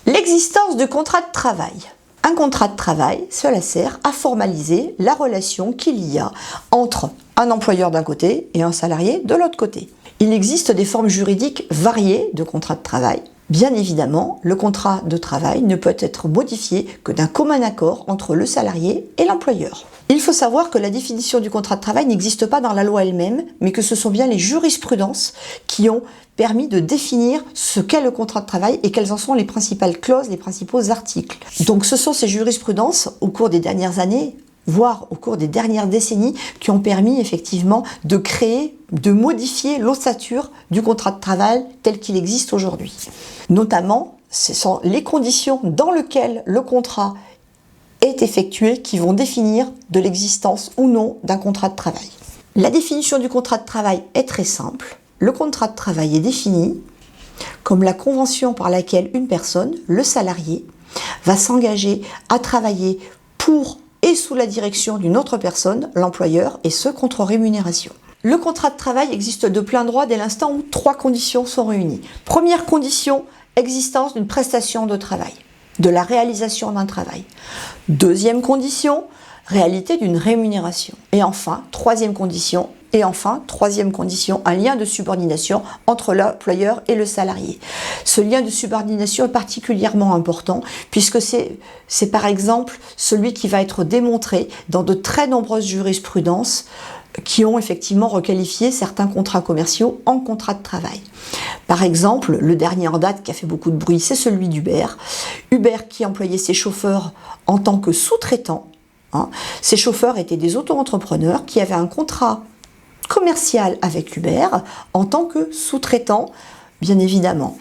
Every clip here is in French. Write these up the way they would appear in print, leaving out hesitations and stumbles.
L'existence de contrat de travail. Un contrat de travail, cela sert à formaliser la relation qu'il y a entre un employeur d'un côté et un salarié de l'autre côté. Il existe des formes juridiques variées de contrat de travail. Bien évidemment, le contrat de travail ne peut être modifié que d'un commun accord entre le salarié et l'employeur. Il faut savoir que la définition du contrat de travail n'existe pas dans la loi elle-même, mais que ce sont bien les jurisprudences qui ont permis de définir ce qu'est le contrat de travail et quelles en sont les principales clauses, les principaux articles. Donc ce sont ces jurisprudences, au cours des dernières années, voire au cours des dernières décennies, qui ont permis effectivement de créer, de modifier l'ossature du contrat de travail tel qu'il existe aujourd'hui. Notamment, ce sont les conditions dans lesquelles le contrat est effectué qui vont définir de l'existence ou non d'un contrat de travail. La définition du contrat de travail est très simple. Le contrat de travail est défini comme la convention par laquelle une personne, le salarié, va s'engager à travailler pour et sous la direction d'une autre personne, l'employeur, et ce contre rémunération. Le contrat de travail existe de plein droit dès l'instant où 3 conditions sont réunies. Première condition, existence d'une prestation de travail, de la réalisation d'un travail. Deuxième condition, réalité d'une rémunération. Et enfin, troisième condition, un lien de subordination entre l'employeur et le salarié. Ce lien de subordination est particulièrement important puisque c'est par exemple celui qui va être démontré dans de très nombreuses jurisprudences qui ont effectivement requalifié certains contrats commerciaux en contrats de travail. Par exemple, le dernier en date qui a fait beaucoup de bruit, c'est celui d'Uber. Uber qui employait ses chauffeurs en tant que sous-traitants. Ces chauffeurs étaient des auto-entrepreneurs qui avaient un contrat commercial avec Uber en tant que sous-traitants, bien évidemment.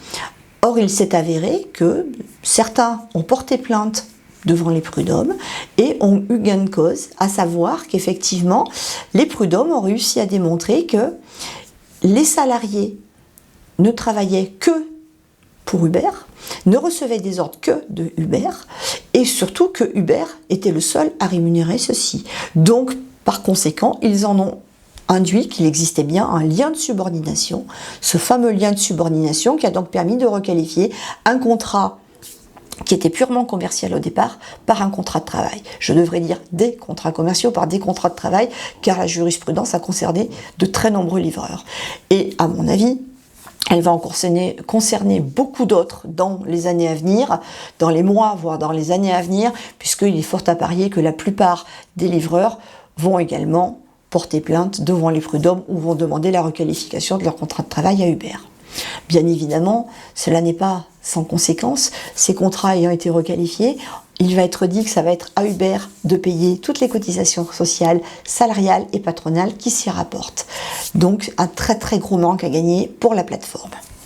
Or, il s'est avéré que certains ont porté plainte devant les prud'hommes et ont eu gain de cause, à savoir qu'effectivement, les prud'hommes ont réussi à démontrer que les salariés ne travaillaient que pour Uber, ne recevaient des ordres que de Uber, et surtout que Uber était le seul à rémunérer ceci. Donc, par conséquent, ils en ont induit qu'il existait bien un lien de subordination, ce fameux lien de subordination qui a donc permis de requalifier un contrat qui était purement commercial au départ par un contrat de travail. Je devrais dire des contrats commerciaux par des contrats de travail, car la jurisprudence a concerné de très nombreux livreurs. Et à mon avis, elle va en concerner beaucoup d'autres dans les années à venir, dans les mois, voire dans les années à venir, puisqu'il est fort à parier que la plupart des livreurs vont également porter plainte devant les prud'hommes ou vont demander la requalification de leur contrat de travail à Uber. Bien évidemment, cela n'est pas sans conséquence. Ces contrats ayant été requalifiés, il va être dit que ça va être à Uber de payer toutes les cotisations sociales, salariales et patronales qui s'y rapportent. Donc un très très gros manque à gagner pour la plateforme.